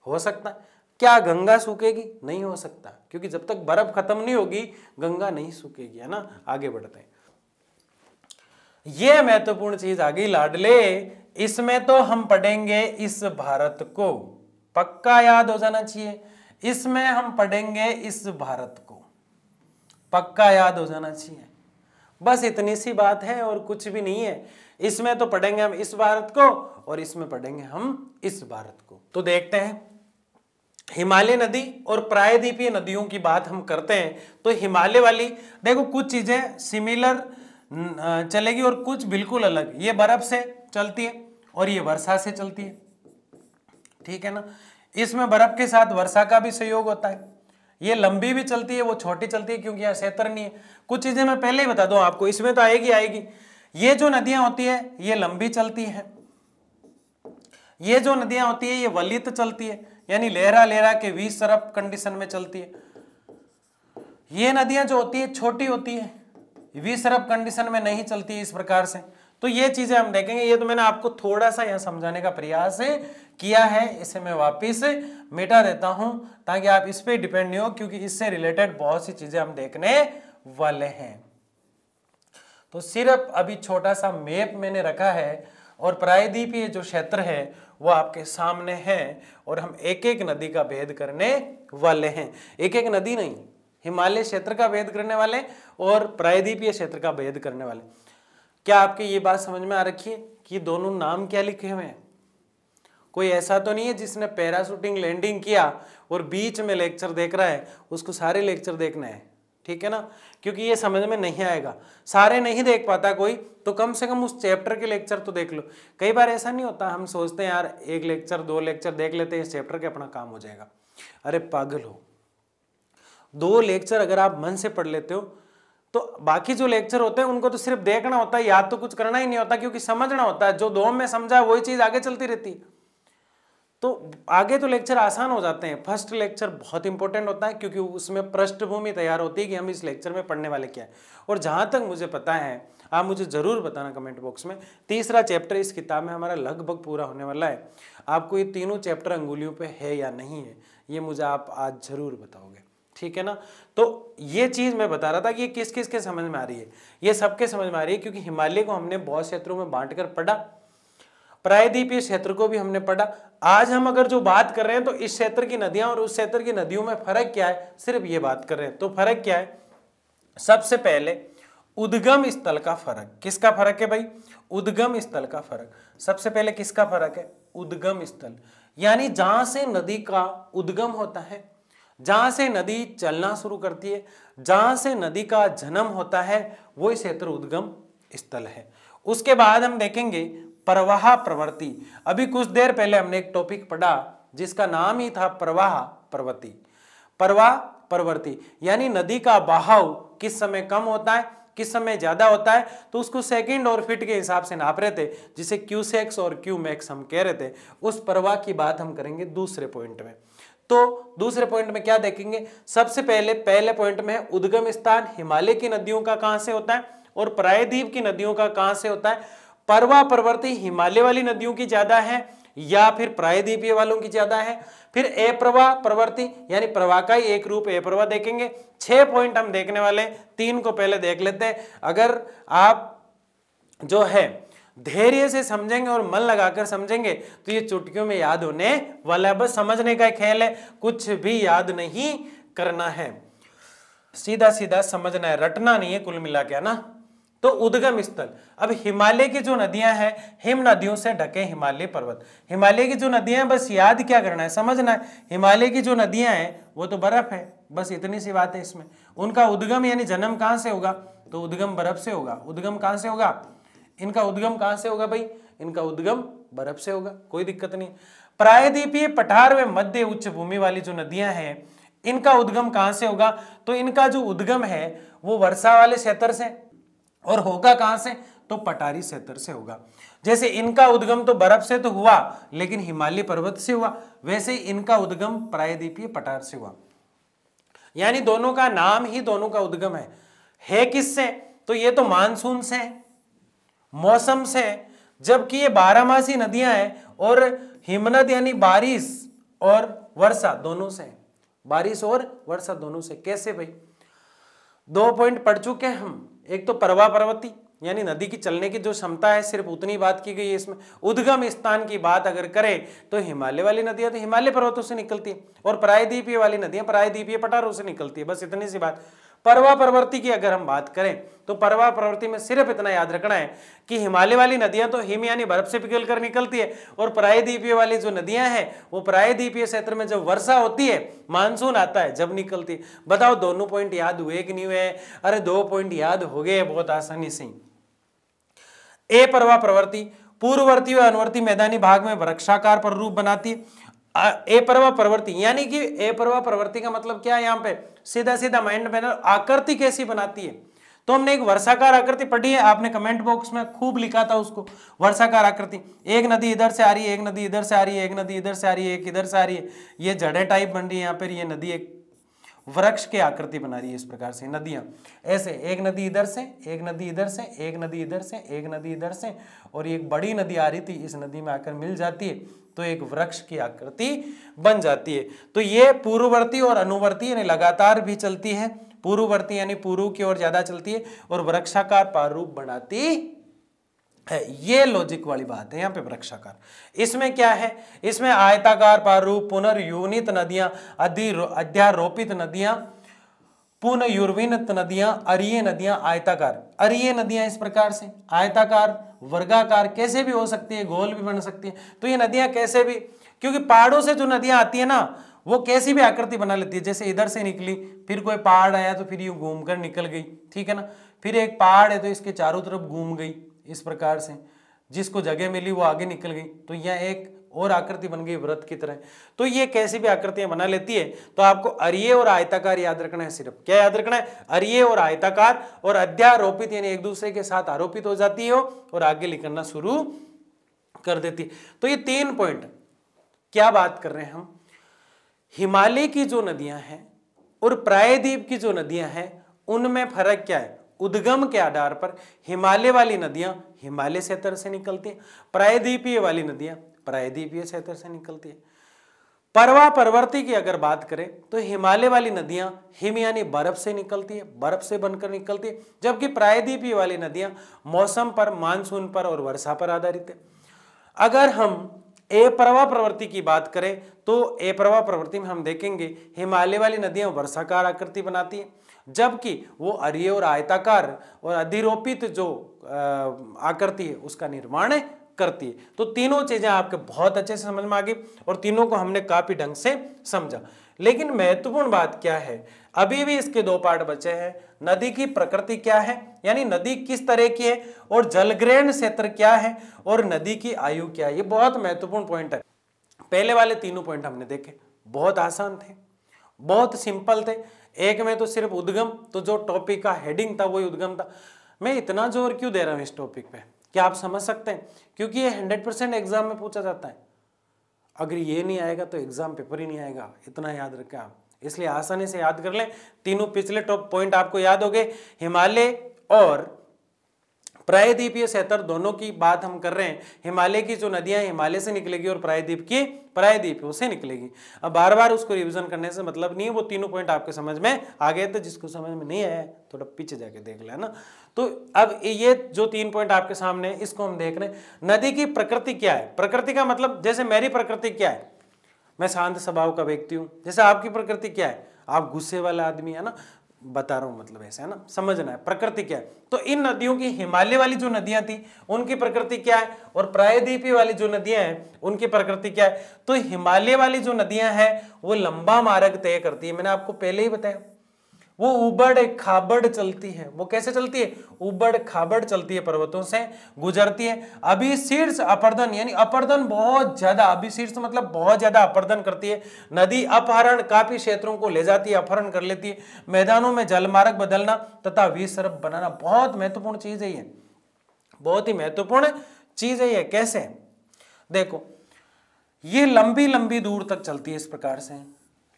हो सकता है। क्या गंगा सूखेगी? नहीं हो सकता, क्योंकि जब तक बर्फ खत्म नहीं होगी गंगा नहीं सूखेगी, है ना। आगे बढ़ते हैं, ये महत्वपूर्ण चीज आ गई लाडले। इसमें तो हम पढ़ेंगे इस भारत को, पक्का याद हो जाना चाहिए। इसमें हम पढ़ेंगे इस भारत को, पक्का याद हो जाना चाहिए। बस इतनी सी बात है और कुछ भी नहीं है। इसमें तो पढ़ेंगे हम इस भारत को और इसमें पढ़ेंगे हम इस भारत को। तो देखते हैं, हिमालय नदी और प्रायद्वीपीय नदियों की बात हम करते हैं। तो हिमालय वाली देखो कुछ चीजें सिमिलर चलेगी और कुछ बिल्कुल अलग। ये बर्फ से चलती है और ये वर्षा से चलती है, ठीक है ना। इसमें बर्फ के साथ वर्षा का भी सहयोग होता है। ये लंबी भी चलती है, वो छोटी चलती है क्योंकि यहाँ क्षेत्र नहीं है। कुछ चीजें मैं पहले ही बता दूं आपको, इसमें तो आएगी। ये जो नदियां होती है ये लंबी चलती है, ये जो नदियां होती है ये वलित चलती है, यानी लहरा लहरा के 20 तरफ कंडीशन में चलती है। ये नदियां जो होती है छोटी होती है, 20 तरफ कंडीशन में नहीं चलती है, इस प्रकार से। तो ये चीजें हम देखेंगे। ये तो मैंने आपको थोड़ा सा यहाँ समझाने का प्रयास किया है, इसे मैं वापिस मिटा देता हूं ताकि आप इस पे डिपेंड नहीं हो, क्योंकि इससे रिलेटेड बहुत सी चीजें हम देखने वाले हैं। तो सिर्फ अभी छोटा सा मैप मैंने रखा है और प्रायद्वीपीय जो क्षेत्र है वो आपके सामने है और हम एक एक नदी का भेद करने वाले हैं। एक एक नदी नहीं, हिमालय क्षेत्र का भेद करने वाले और प्रायद्वीपीय क्षेत्र का भेद करने वाले। क्या आपकी ये बात समझ में आ रखी है कि दोनों नाम क्या लिखे हुए हैं? कोई ऐसा तो नहीं है जिसने पैराशूटिंग लैंडिंग किया और बीच में लेक्चर देख रहा है उसको सारे लेक्चर देखना है, ठीक है ना, क्योंकि ये समझ में नहीं आएगा। सारे नहीं देख पाता कोई, तो कम से कम उस चैप्टर के लेक्चर तो देख लो। कई बार ऐसा नहीं होता, हम सोचते हैं यार एक लेक्चर 2 लेक्चर देख लेते हैं, इस चैप्टर के अपना काम हो जाएगा। अरे पागल हो, 2 लेक्चर अगर आप मन से पढ़ लेते हो तो बाकी जो लेक्चर होते हैं उनको तो सिर्फ देखना होता है, याद तो कुछ करना ही नहीं होता, क्योंकि समझना होता है। जो 2 में समझा वही चीज आगे चलती रहती है, तो आगे तो लेक्चर आसान हो जाते हैं। फर्स्ट लेक्चर बहुत इंपॉर्टेंट होता है क्योंकि उसमें पृष्ठभूमि तैयार होती है कि हम इस लेक्चर में पढ़ने वाले क्या है। और जहां तक मुझे पता है, आप मुझे जरूर बताना कमेंट बॉक्स में, 3रा चैप्टर इस किताब में हमारा लगभग पूरा होने वाला है। आपको ये तीनों चैप्टर अंगुलियों पे है या नहीं है, ये मुझे आप आज जरूर बताओगे, ठीक है ना। तो ये चीज मैं बता रहा था कि ये किस किस के समझ में आ रही है। ये सबके समझ में आ रही है क्योंकि हिमालय को हमने बहुत क्षेत्रों में बांट कर पढ़ा, प्रायद्वीपीय क्षेत्र को भी हमने पढ़ा। आज हम अगर जो बात कर रहे हैं तो इस क्षेत्र की नदियां और उस क्षेत्र की नदियों में फर्क क्या है, सिर्फ ये बात कर रहे हैं। तो फर्क क्या है? सबसे पहले उद्गम स्थल का फर्क। किसका फर्क है भाई? उद्गम स्थल का फर्क। सबसे पहले किसका फर्क है? उद्गम स्थल, यानी जहां से नदी का उद्गम होता है, जहां से नदी चलना शुरू करती है, जहां से नदी का जन्म होता है, वो क्षेत्र उद्गम स्थल है। उसके बाद हम देखेंगे प्रवाह प्रवृत्ति। अभी कुछ देर पहले हमने एक टॉपिक पढ़ा जिसका नाम ही था प्रवाह प्रवृत्ति। प्रवाह प्रवृत्ति यानी नदी का बहाव किस समय कम होता है, किस समय ज्यादा होता है, तो उसको सेकंड और फीट के हिसाब से नाप रहे थे, जिसे क्यूसेक्स और क्यूमैक्स हम कह रहे थे। उस प्रवाह की बात हम करेंगे दूसरे पॉइंट में। तो दूसरे पॉइंट में क्या देखेंगे? सबसे पहले पॉइंट में है उद्गम स्थान हिमालय की नदियों का कहां से होता है और प्रायद्वीप की नदियों का कहां से होता है। प्रवाह प्रवृत्ति हिमालय वाली नदियों की ज्यादा है या फिर प्रायद्वीपीय वालों की ज्यादा है। फिर अप्रवाह प्रवृत्ति यानी प्रवाह का ही एक रूप अप्रवाह देखेंगे। 6 पॉइंट हम देखने वाले, 3 को पहले देख लेते हैं। अगर आप जो है धैर्य से समझेंगे और मन लगाकर समझेंगे तो ये चुटकियों में याद होने वाला है। बस समझने का खेल है, कुछ भी याद नहीं करना है, सीधा सीधा समझना है, रटना नहीं है कुल मिला के, ना। तो उद्गम स्थल। अब हिमालय की जो नदियां हैं, हिम नदियों से ढके हिमालय पर्वत। हिमालय की जो नदियां हैं, बस याद क्या करना है, समझना है, हिमालय की जो नदियां हैं वो तो बर्फ है, बस इतनी सी बात है इसमें। उनका उद्गम यानी जन्म कहां से होगा, तो उद्गम बर्फ से होगा। उद्गम कहां से होगा, इनका उद्गम कहां से होगा भाई, इनका उद्गम बर्फ से होगा, कोई दिक्कत नहीं। प्रायद्वीपीय पठार व मध्य उच्च भूमि वाली जो नदियां हैं, इनका उद्गम कहां से होगा, तो इनका जो उद्गम है वो वर्षा वाले क्षेत्र से, और होगा कहां से, तो पठारी क्षेत्र से होगा। जैसे इनका उद्गम तो बर्फ से तो हुआ, लेकिन हिमालय पर्वत से हुआ, वैसे इनका उद्गम प्रायद्वीपीय पठार से हुआ। यानी दोनों का नाम ही दोनों का उद्गम है किससे, तो ये तो मानसून से, मौसम से, जबकि ये बारहमासी नदियां हैं, और हिमनद यानी बारिश और वर्षा दोनों से, बारिश और वर्षा दोनों से। कैसे भाई, 2 पॉइंट पढ़ चुके हैं हम। एक तो परवा पर्वती यानी नदी की चलने की जो क्षमता है, सिर्फ उतनी बात की गई है इसमें। उद्गम स्थान की बात अगर करें तो हिमालय वाली नदियां तो हिमालय पर्वतों से निकलती है, और प्रायद्वीपीय वाली नदियां प्रायद्वीपीय पठारों से निकलती है, बस इतनी सी बात। परवा प्रवृत्ति की अगर हम बात करें तो परवा प्रवृत्ति में सिर्फ इतना याद रखना है कि हिमालय वाली नदियां तो हिम यानी बर्फ से पिघल कर निकलती है, और प्रायद्वीपीय वाली जो नदियां हैं वो प्रायद्वीपीय क्षेत्र में जब वर्षा होती है, मानसून आता है, जब निकलती है। बताओ दोनों पॉइंट याद हुए कि नहीं हुए, अरे 2 पॉइंट याद हो गए बहुत आसानी से। ए परवा प्रवृत्ति पूर्ववर्ती व अनुवर्ती मैदानी भाग में वृक्षाकार प्ररूप बनाती है। ए परवा प्रवृत्ति यानी कि ए परवा प्रवृत्ति का मतलब क्या है, यहाँ पे सीधा सीधा माइंड में आकृति कैसी बनाती है, तो हमने एक वर्षाकार आकृति पढ़ी है, आपने कमेंट बॉक्स में खूब लिखा था उसको, वर्षाकार आकृति। एक नदी इधर से आ रही है, एक नदी इधर से आ रही है, एक नदी इधर से आ रही है, एक इधर से आ रही है, ये जड़े टाइप बन रही है यहाँ पर, ये नदी एक वृक्ष की आकृति बना रही है। इस प्रकार से नदियां ऐसे, एक नदी इधर से, एक नदी इधर से, एक नदी इधर से, एक नदी इधर से, और एक बड़ी नदी आ रही थी, इस नदी में आकर मिल जाती है तो एक वृक्ष की आकृति बन जाती है। तो ये पूर्ववर्ती और अनुवर्ती यानी लगातार भी चलती है, पूर्ववर्ती यानी पूर्व की ओर ज्यादा चलती है, और वृक्षाकार प्रारूप बनाती है। ये लॉजिक वाली बात है यहाँ पे वृक्षाकार। इसमें क्या है, इसमें आयताकार प्रारूप, पुनर्यूनित नदियां, अध्यारोपित नदियां, पुनर्यूर्वित नदियां, अरीय नदियां, आयताकार। अरीय नदियां इस प्रकार से, आयताकार, वर्गाकार, कैसे भी हो सकती है, गोल भी बन सकती है। तो ये नदियां कैसे भी, क्योंकि पहाड़ों से जो नदियां आती है ना, वो कैसी भी आकृति बना लेती है। जैसे इधर से निकली, फिर कोई पहाड़ आया तो फिर यूं घूम कर निकल गई, ठीक है ना, फिर एक पहाड़ है तो इसके चारों तरफ घूम गई, इस प्रकार से जिसको जगह मिली वो आगे निकल गई, तो यहाँ एक और आकृति बन गई व्रत की तरह। तो ये कैसी भी आकृतियां बना लेती है। तो आपको अरीय और आयताकार याद रखना है, सिर्फ क्या याद रखना है, अरीय और आयताकार, और अध्यारोपित यानी एक दूसरे के साथ आरोपित हो जाती हो और आगे लिखना शुरू कर देती है। तो ये 3 पॉइंट क्या बात कर रहे हैं हम, हिमालय की जो नदियां हैं और प्रायद्वीप की जो नदियां हैं उनमें फर्क क्या है, उद्गम के आधार पर हिमालय वाली नदियां हिमालय क्षेत्र से निकलती है, प्रायद्वीपीय वाली नदियां प्रायद्वीपीय क्षेत्र से निकलती है। परवा प्रवृत्ति की अगर बात करें तो हिमालय वाली नदियां हिम यानी बर्फ से निकलती है, बर्फ से बनकर निकलती है, जबकि प्रायद्वीपीय वाली नदियां मौसम पर, मानसून पर और वर्षा पर आधारित है। अगर हम ए प्रवाह प्रवृत्ति की बात करें तो ए प्रवाह प्रवृत्ति में हम देखेंगे हिमालय वाली नदियां वर्षाकार आकृति बनाती है, जबकि वो अरीय और आयताकार और अधिरोपित जो आकृति है उसका निर्माण करती है। तो तीनों चीजें आपके बहुत अच्छे से समझ में आ गई और तीनों को हमने काफी ढंग से समझा। लेकिन महत्वपूर्ण बात क्या है, अभी भी इसके 2 पार्ट बचे हैं। नदी की प्रकृति क्या है, यानी नदी किस तरह की है, और जलग्रहण क्षेत्र क्या है, और नदी की आयु क्या है। ये बहुत महत्वपूर्ण पॉइंट है। पहले वाले तीनों पॉइंट हमने देखे, बहुत आसान थे, बहुत सिंपल थे। एक में तो सिर्फ उद्गम, तो जो टॉपिक का हेडिंग था वही उद्गम था। मैं इतना जोर क्यों दे रहा हूं इस टॉपिक पे, क्या आप समझ सकते हैं? क्योंकि ये 100% एग्जाम में पूछा जाता है। अगर ये नहीं आएगा तो एग्जाम पेपर ही नहीं आएगा, इतना याद रखें आप। इसलिए आसानी से याद कर लें। तीनों पिछले टॉप पॉइंट आपको याद हो गए। हिमालय और प्रायद्वीपीय क्षेत्र दोनों की बात हम कर रहे हैं। हिमालय की जो नदियां हिमालय से निकलेगी और प्रायद्वीप की प्रायद्वीप से निकलेगी। अब बार बार उसको रिवीजन करने से मतलब नहीं है, वो तीनों पॉइंट आपके समझ में आ गए। तो जिसको समझ में नहीं आया थोड़ा पीछे जाके देख लेना। तो अब ये जो 3 पॉइंट आपके सामने है इसको हम देख रहे हैं। नदी की प्रकृति क्या है, प्रकृति का मतलब जैसे मेरी प्रकृति क्या है, मैं शांत स्वभाव का व्यक्ति हूं। जैसे आपकी प्रकृति क्या है, आप गुस्से वाला आदमी है ना। बता रहा हूं, मतलब ऐसे है ना, समझना है प्रकृति क्या है। तो इन नदियों की हिमालय वाली जो नदियां थी उनकी प्रकृति क्या है, और प्रायद्वीपीय वाली जो नदियां हैं उनकी प्रकृति क्या है। तो हिमालय वाली जो नदियां हैं वो लंबा मार्ग तय करती है, मैंने आपको पहले ही बताया, वो उबड़ खाबड़ चलती है। वो कैसे चलती है, उबड़ खाबड़ चलती है, पर्वतों से गुजरती है। अभिशीर्ष अपर्दन, यानी अपर्दन बहुत ज्यादा, अभिशीर्ष मतलब बहुत ज्यादा अपर्दन करती है। नदी अपहरण, काफी क्षेत्रों को ले जाती है, अपहरण कर लेती है। मैदानों में जलमार्ग बदलना तथा विसर्प बनाना, बहुत महत्वपूर्ण चीज है ये, बहुत ही महत्वपूर्ण चीज है ये। कैसे, देखो ये लंबी लंबी दूर तक चलती है, इस प्रकार से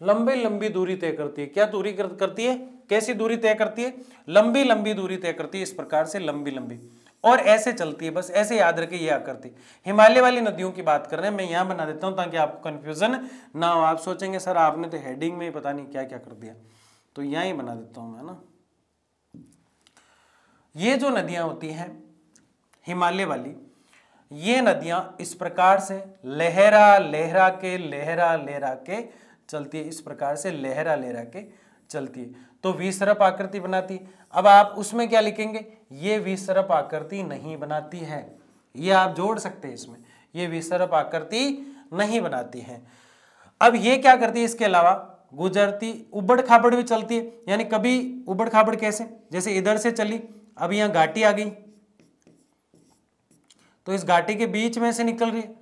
लंबी लंबी दूरी तय करती है। क्या दूरी करती है, कैसी दूरी तय करती है, लंबी लंबी दूरी तय करती है, इस प्रकार से लंबी लंबी, और ऐसे चलती है। बस ऐसे याद रखिए, ये आकृति हिमालय वाली नदियों की बात कर रहे हैं। मैं यहां बना देता हूं ताकि आपको कंफ्यूजन ना हो। आप सोचेंगे सर आपने तो हेडिंग में ही पता नहीं क्या क्या कर दिया, तो यहां ही बना देता हूं मैं ना। ये जो नदियां होती हैं हिमालय वाली, ये नदियां इस प्रकार से लहरा लहरा के चलती है, इस प्रकार से लहरा लहरा के चलती है, तो विसर्प आकृति बनाती है। अब आप उसमें क्या लिखेंगे, ये विसर्प आकृति नहीं बनाती है, ये आप जोड़ सकते हैं इसमें, ये विसर्प आकृति नहीं बनाती है। अब ये क्या करती है, इसके अलावा गुजरती उबड़ खाबड़ भी चलती है, यानी कभी उबड़ खाबड़ कैसे, जैसे इधर से चली, अब यहां घाटी आ गई, तो इस घाटी के बीच में से निकल रही है।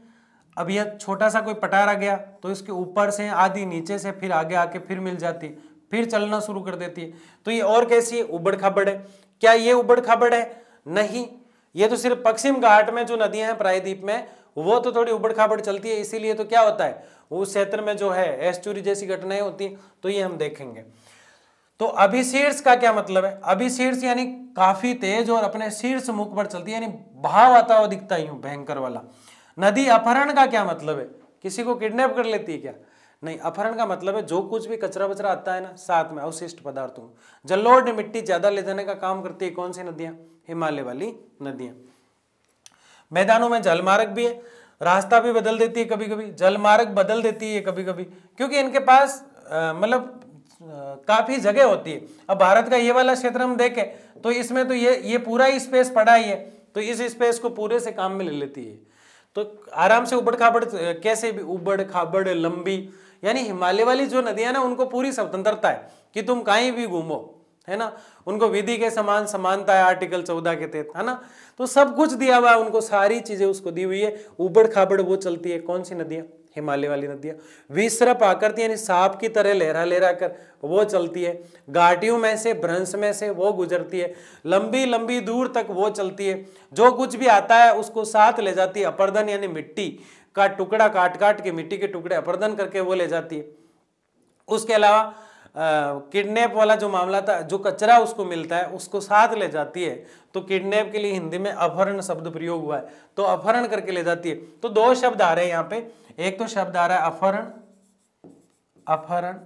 अब यह छोटा सा कोई पटार आ गया तो इसके ऊपर से आधी, नीचे से फिर आगे आके फिर मिल जाती है, फिर चलना शुरू कर देती है। तो ये और कैसी है, उबड़ खाबड़ है। क्या ये उबड़ खाबड़ है, नहीं, ये तो सिर्फ पश्चिम घाट में जो नदियां हैं प्रायद्वीप में, वो तो थोड़ी उबड़ खाबड़ चलती है। इसीलिए तो क्या होता है, उस क्षेत्र में जो है एस्चुरी जैसी घटनाएं होती हैं, तो ये हम देखेंगे। तो अभिशीर्ष का क्या मतलब है, अभिशीर्ष यानी काफी तेज और अपने शीर्ष मुख पर चलती है, यानी भाव आता हुआ दिखता ही हूं, भयंकर वाला। नदी अपहरण का क्या मतलब है, किसी को किडनैप कर लेती है क्या, नहीं। अपहरण का मतलब है जो कुछ भी कचरा वचरा आता है ना साथ में अवशिष्ट पदार्थों, जलोढ़ मिट्टी ज्यादा ले जाने का काम करती है कौन सी नदियां, हिमालय वाली नदियां। मैदानों में जलमार्ग भी है, रास्ता भी बदल देती है, कभी कभी जलमार्ग बदल देती है कभी कभी, क्योंकि इनके पास मतलब काफी जगह होती है। अब भारत का ये वाला क्षेत्र हम देखें तो इसमें तो ये पूरा ही स्पेस पड़ा ही है, तो इस स्पेस को पूरे से काम में ले लेती है, तो आराम से उबड़ खाबड़, कैसे भी उबड़ खाबड़ लंबी, यानी हिमालय वाली जो नदियां ना उनको पूरी स्वतंत्रता है कि तुम कहीं भी घूमो, है ना। उनको विधि के समान समानता है आर्टिकल 14 के तहत, है ना। तो सब कुछ दिया हुआ है उनको, सारी चीजें उसको दी हुई है। उबड़ खाबड़ वो चलती है, कौन सी नदियां, हिमालय वाली नदियां। विसर्प आकृति यानी सांप की तरह लहरा लहरा कर वो चलती है। घाटियों में से, भ्रंश में से वो गुजरती है, लंबी लंबी दूर तक वो चलती है। जो कुछ भी आता है उसको साथ ले जाती है। अपर्दन यानी मिट्टी का टुकड़ा काट काट के, मिट्टी के टुकड़े अपर्दन करके वो ले जाती है। उसके अलावा किडनैप वाला जो मामला था, जो कचरा उसको मिलता है उसको साथ ले जाती है, तो किडनैप के लिए हिंदी में अपहरण शब्द प्रयोग हुआ है, तो अपहरण करके ले जाती है। तो दो शब्द आ रहे हैं यहाँ पे, एक तो शब्द आ रहा है अपहरण, अपहरण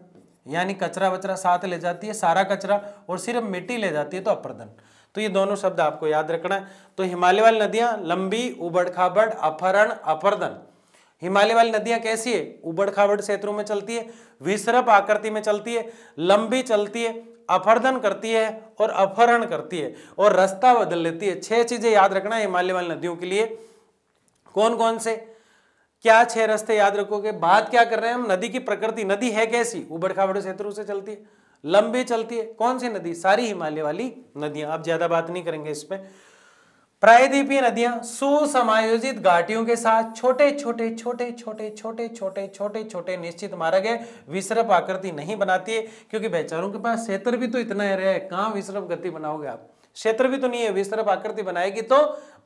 यानी कचरा वचरा साथ ले जाती है, सारा कचरा, और सिर्फ मिट्टी ले जाती है तो अपहरण। तो ये दोनों शब्द आपको याद रखना है। तो हिमालय वाली नदियां लंबी, उबड़ खाबड़, अपहरण, अपरदन। हिमालय वाली नदियां कैसी है, उबड़ खाबड़ क्षेत्रों में चलती है, विसर्प आकृति में चलती है, लंबी चलती है, अपहरण करती है और अपहरण करती है, और रास्ता बदल लेती है। 6 चीजें याद रखना है हिमालय वाली नदियों के लिए। कौन कौन से, क्या 6 रास्ते याद रखोगे। बात क्या कर रहे हैं हम, नदी की प्रकृति, नदी है कैसी, उबड़ खाबड़ क्षेत्रों से चलती है, लंबी चलती है। कौन सी नदी, सारी हिमालय वाली नदियां। आप ज्यादा बात नहीं करेंगे इस पे। प्रायद्वीपीय नदियां सुसमायोजित घाटियों के साथ छोटे छोटे छोटे छोटे छोटे छोटे छोटे छोटे निश्चित मार्ग है, विसर्प आकृति नहीं बनाती है, क्योंकि बेचारों के पास क्षेत्र भी तो इतना है, कहां विसर्प गति बनाओगे आप, क्षेत्र भी तो नहीं है, विसर्प आकृति बनाएगी तो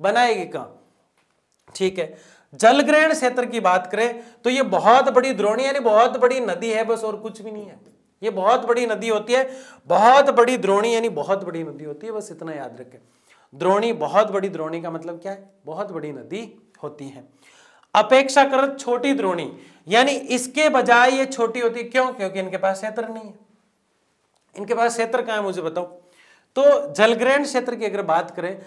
बनाएगी कहां। ठीक है, जलग्रहण क्षेत्र की बात करें तो ये बहुत बड़ी द्रोणी यानी बहुत बड़ी नदी है, बस और कुछ भी नहीं है। ये बहुत बड़ी नदी होती है, बहुत बड़ी द्रोणी यानी बहुत बड़ी नदी होती है, बस इतना याद रखें। द्रोणी, बहुत बड़ी द्रोणी का मतलब क्या है, बहुत बड़ी नदी होती है। अपेक्षाकृत छोटी द्रोणी यानी इसके बजाय ये छोटी होती है, क्यों, क्योंकि इनके पास क्षेत्र नहीं है। इनके पास क्षेत्र कहां है मुझे बताओ। तो जलग्रहण क्षेत्र की अगर बात करें,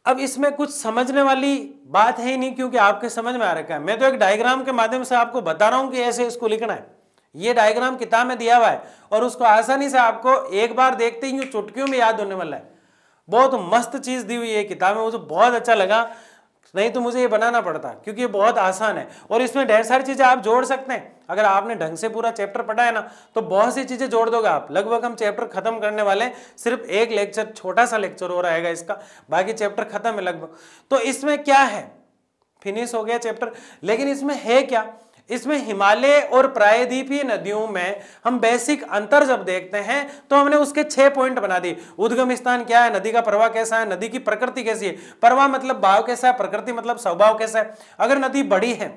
अब इसमें कुछ समझने वाली बात है ही नहीं, क्योंकि आपके समझ में आ रखा है। मैं तो एक डायग्राम के माध्यम से आपको बता रहा हूं कि ऐसे इसको लिखना है, ये डायग्राम किताब में दिया हुआ है और उसको आसानी से आपको एक बार देखते ही चुटकियों में याद होने वाला है। बहुत मस्त चीज दी हुई है किताब में, मुझे बहुत अच्छा लगा, नहीं तो मुझे ये बनाना पड़ता क्योंकि ये बहुत आसान है और इसमें ढेर सारी चीजें आप जोड़ सकते हैं। अगर आपने ढंग से पूरा चैप्टर पढ़ा है ना तो बहुत सी चीजें जोड़ दोगे आप। लगभग हम चैप्टर खत्म करने वाले हैं, सिर्फ एक लेक्चर, छोटा सा लेक्चर हो रहेगा इसका, बाकी चैप्टर खत्म है लगभग। तो इसमें क्या है, फिनिश हो गया चैप्टर, लेकिन इसमें है क्या, इसमें हिमालय और प्रायद्वीपीय नदियों में हम बेसिक अंतर जब देखते हैं तो हमने उसके 6 पॉइंट बना दिए। उद्गम स्थान क्या है, नदी का प्रवाह कैसा है, नदी की प्रकृति कैसी है, प्रवाह मतलब भाव कैसा है, प्रकृति मतलब स्वभाव कैसा है, अगर नदी बड़ी है,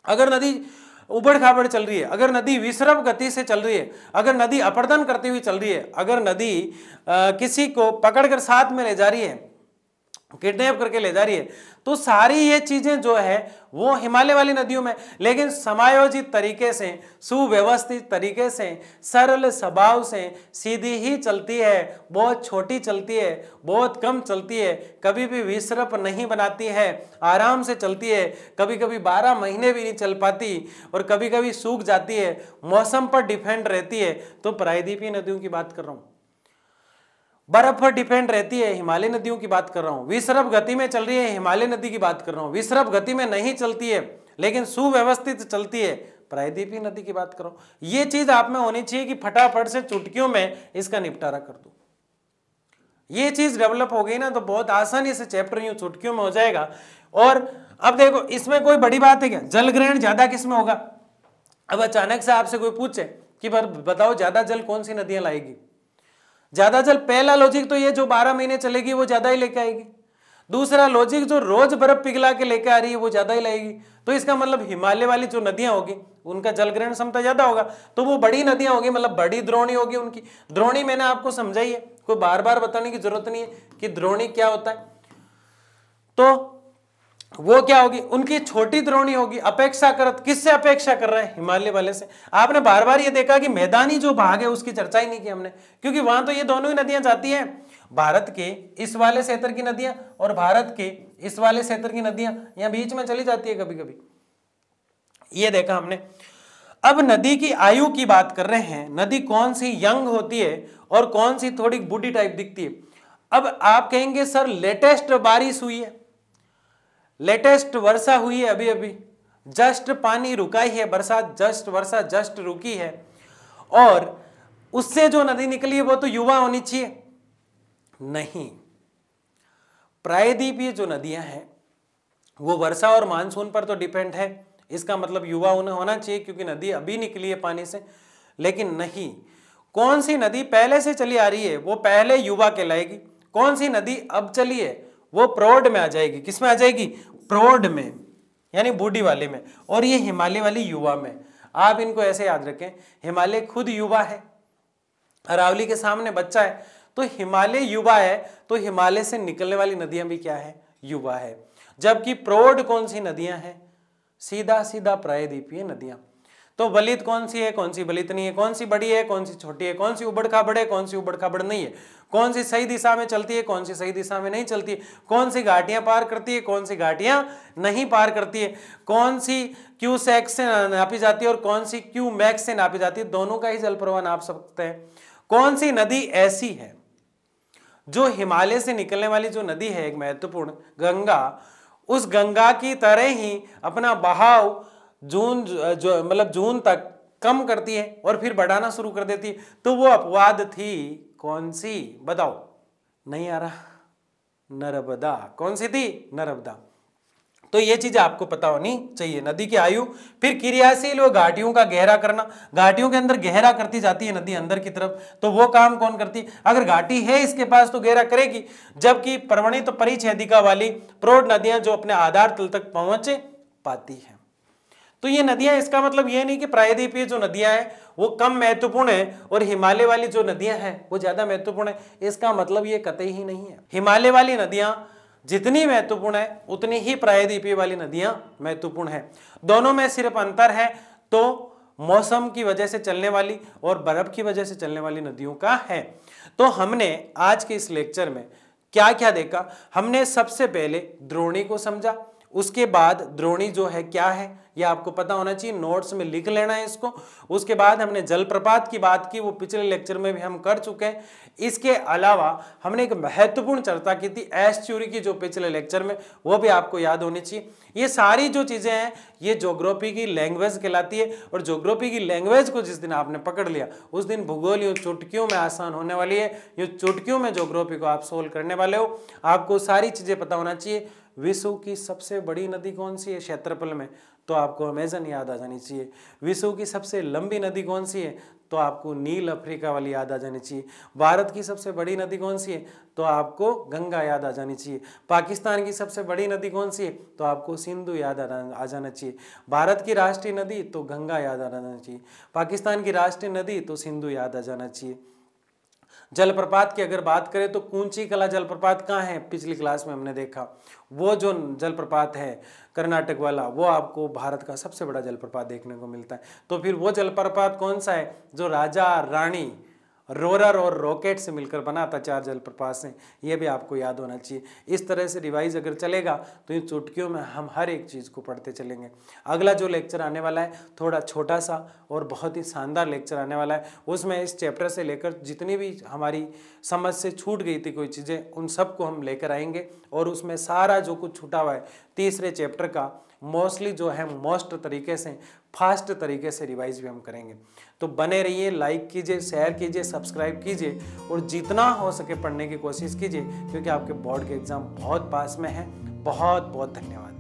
अगर नदी उबड़ खाबड़ चल रही है, अगर नदी विश्रव गति से चल रही है, अगर नदी अपर्दन करती हुई चल रही है, अगर नदी किसी को पकड़कर साथ में ले जा रही है, किडनैप करके ले जा रही है, तो सारी ये चीजें जो है वो हिमालय वाली नदियों में, लेकिन समायोजित तरीके से, सुव्यवस्थित तरीके से, सरल स्वभाव से, सीधी ही चलती है, बहुत छोटी चलती है, बहुत कम चलती है, कभी भी विसर्प नहीं बनाती है, आराम से चलती है, कभी कभी 12 महीने भी नहीं चल पाती और कभी कभी सूख जाती है, मौसम पर डिपेंड रहती है। तो प्रायद्वीपीय नदियों की बात कर रहा हूं, बर्फ पर डिपेंड रहती है, हिमालय नदियों की बात कर रहा हूं। विसर्प गति में चल रही है, हिमालय नदी की बात कर रहा हूं। विसर्प गति में नहीं चलती है लेकिन सुव्यवस्थित चलती है, प्रायद्वीपीय नदी की बात कर रहा हूं। ये चीज आप में होनी चाहिए कि फटाफट से चुटकियों में इसका निपटारा कर दो। ये चीज डेवलप हो गई ना तो बहुत आसानी से चैप्टर यूं चुटकियों में हो जाएगा। और अब देखो इसमें कोई बड़ी बात है क्या, जल ग्रहण ज्यादा किसमें होगा। अब अचानक से आपसे कोई पूछे कि बताओ ज्यादा जल कौन सी नदियां लाएगी, ज्यादा जल, पहला लॉजिक तो ये जो 12 महीने चलेगी वो ज्यादा ही लेके आएगी। दूसरा लॉजिक जो रोज बर्फ पिघला के लेके आ रही है वो ज्यादा ही लाएगी। तो इसका मतलब हिमालय वाली जो नदियां होगी उनका जल ग्रहण क्षमता ज्यादा होगा, तो वो बड़ी नदियां होगी, मतलब बड़ी द्रोणी होगी उनकी। द्रोणी मैंने आपको समझाई है, कोई बार बार बताने की जरूरत नहीं है कि द्रोणी क्या होता है। तो वो क्या होगी, उनकी छोटी द्रोणी होगी। अपेक्षाकृत किससे अपेक्षा कर रहे हैं, हिमालय वाले से। आपने बार बार ये देखा कि मैदानी जो भाग है उसकी चर्चा ही नहीं की हमने, क्योंकि वहां तो ये दोनों ही नदियां जाती हैं, भारत के इस वाले क्षेत्र की नदियां और भारत के इस वाले क्षेत्र की नदियां यहां बीच में चली जाती है कभी कभी, ये देखा हमने। अब नदी की आयु की बात कर रहे हैं, नदी कौन सी यंग होती है और कौन सी थोड़ी बूढ़ी टाइप दिखती है। अब आप कहेंगे सर लेटेस्ट बारिश हुई है, लेटेस्ट वर्षा हुई है, अभी अभी जस्ट पानी रुका ही है, बरसात जस्ट, वर्षा जस्ट रुकी है, और उससे जो नदी निकली है वो तो युवा होनी चाहिए। नहीं, प्रायद्वीपीय जो नदियां हैं वो वर्षा और मानसून पर तो डिपेंड है, इसका मतलब युवा होना चाहिए क्योंकि नदी अभी निकली है पानी से। लेकिन नहीं, कौन सी नदी पहले से चली आ रही है वो पहले युवा कहलाएगी, कौन सी नदी अब चली है वो प्रौढ़ में आ जाएगी। किस में आ जाएगी, प्रौढ़ में, यानी बूढ़ी वाले में, और ये हिमालय वाली युवा में। आप इनको ऐसे याद रखें, हिमालय खुद युवा है, अरावली के सामने बच्चा है, तो हिमालय युवा है, तो हिमालय से निकलने वाली नदियां भी क्या है, युवा है। जबकि प्रौढ़ कौन सी नदियां हैं, सीधा सीधा प्रायद्वीपीय नदियां। तो बलित कौन सी है, कौन सी बलित नहीं है, कौन सी बड़ी है, कौन सी छोटी है, कौन सी उबड़ खाबड़ है, कौन सी उबड़ खाबड़ नहीं है, कौन सी सही दिशा में चलती है, कौन सी सही दिशा में नहीं चलती है, कौन सी घाटियां पार करती है, कौन सी घाटियां नहीं पार करती है, कौन सी क्यू सेक्स से नापी जाती है और कौन सी क्यू मैक्स से नापी जाती है, दोनों का ही जल प्रवाह नाप सकते हैं। कौन सी नदी ऐसी है जो हिमालय से निकलने वाली जो नदी है एक महत्वपूर्ण गंगा, उस गंगा की तरह ही अपना बहाव जून तक कम करती है और फिर बढ़ाना शुरू कर देती है। तो वो अपवाद थी कौन सी, बताओ, नहीं आ रहा, नर्मदा। कौन सी थी, नर्मदा। तो ये चीज आपको पता होनी चाहिए। नदी की आयु, फिर क्रियाशील व घाटियों का गहरा करना, घाटियों के अंदर गहरा करती जाती है नदी अंदर की तरफ, तो वो काम कौन करती, अगर घाटी है इसके पास तो गहरा करेगी, जबकि प्रवणित परिच्छेदिका वाली प्रौढ़ नदियां जो अपने आधार तल तक पहुंच पाती है। तो ये नदियां, इसका मतलब ये नहीं कि प्रायद्वीपीय जो नदियां हैं वो कम महत्वपूर्ण है और हिमालय वाली जो नदियां हैं वो ज्यादा महत्वपूर्ण है, इसका मतलब ये कतई ही नहीं है। हिमालय वाली नदियां जितनी महत्वपूर्ण है उतनी ही प्रायद्वीपीय वाली नदियां महत्वपूर्ण है। दोनों में सिर्फ अंतर है तो मौसम की वजह से चलने वाली और बर्फ की वजह से चलने वाली नदियों का है। तो हमने आज के इस लेक्चर में क्या क्या देखा, हमने सबसे पहले द्रोणी को समझा, उसके बाद द्रोणी जो है क्या है ये आपको पता होना चाहिए, नोट्स में लिख लेना है इसको। उसके बाद हमने जलप्रपात की बात की, वो पिछले लेक्चर में भी हम कर चुके हैं। इसके अलावा हमने एक महत्वपूर्ण चर्चा की थी एस्चुरी की, जो पिछले लेक्चर में, वो भी आपको याद होनी चाहिए। ये सारी जो चीजें हैं ये ज्योग्राफी की लैंग्वेज कहलाती है, और ज्योग्राफी की लैंग्वेज को जिस दिन आपने पकड़ लिया उस दिन भूगोल यूं चुटकियों में आसान होने वाली है। यूं चुटकियों में ज्योग्राफी को आप सोल्व करने वाले हो। आपको सारी चीजें पता होना चाहिए। विश्व की सबसे बड़ी नदी कौन सी है क्षेत्रफल में, तो आपको अमेजन याद आ जानी चाहिए। विश्व की सबसे लंबी नदी कौन सी है, तो आपको नील अफ्रीका वाली याद आ जानी चाहिए। भारत की सबसे बड़ी नदी कौन सी है, तो आपको गंगा याद आ जानी चाहिए। पाकिस्तान की सबसे बड़ी नदी कौन सी है, तो आपको सिंधु याद आ जाना चाहिए। भारत की राष्ट्रीय नदी तो गंगा याद आ जाना चाहिए, पाकिस्तान की राष्ट्रीय नदी तो सिंधु याद आ जाना चाहिए। जलप्रपात की अगर बात करें तो कूंची कला जलप्रपात कहाँ है, पिछली क्लास में हमने देखा। वो जो जलप्रपात है कर्नाटक वाला, वो आपको भारत का सबसे बड़ा जलप्रपात देखने को मिलता है। तो फिर वो जलप्रपात कौन सा है, जो राजा रानी रोरर और रॉकेट से मिलकर बना था 4 जलप्रपात से, ये भी आपको याद होना चाहिए। इस तरह से रिवाइज अगर चलेगा तो इन चुटकियों में हम हर एक चीज़ को पढ़ते चलेंगे। अगला जो लेक्चर आने वाला है थोड़ा छोटा सा और बहुत ही शानदार लेक्चर आने वाला है। उसमें इस चैप्टर से लेकर जितनी भी हमारी समझ से छूट गई थी कोई चीज़ें, उन सबको हम लेकर आएंगे, और उसमें सारा जो कुछ छूटा हुआ है तीसरे चैप्टर का मोस्टली जो है मोस्ट तरीके से फास्ट तरीके से रिवाइज भी हम करेंगे। तो बने रहिए, लाइक कीजिए, शेयर कीजिए, सब्सक्राइब कीजिए, और जितना हो सके पढ़ने की कोशिश कीजिए, क्योंकि आपके बोर्ड के एग्ज़ाम बहुत पास में है। बहुत बहुत धन्यवाद।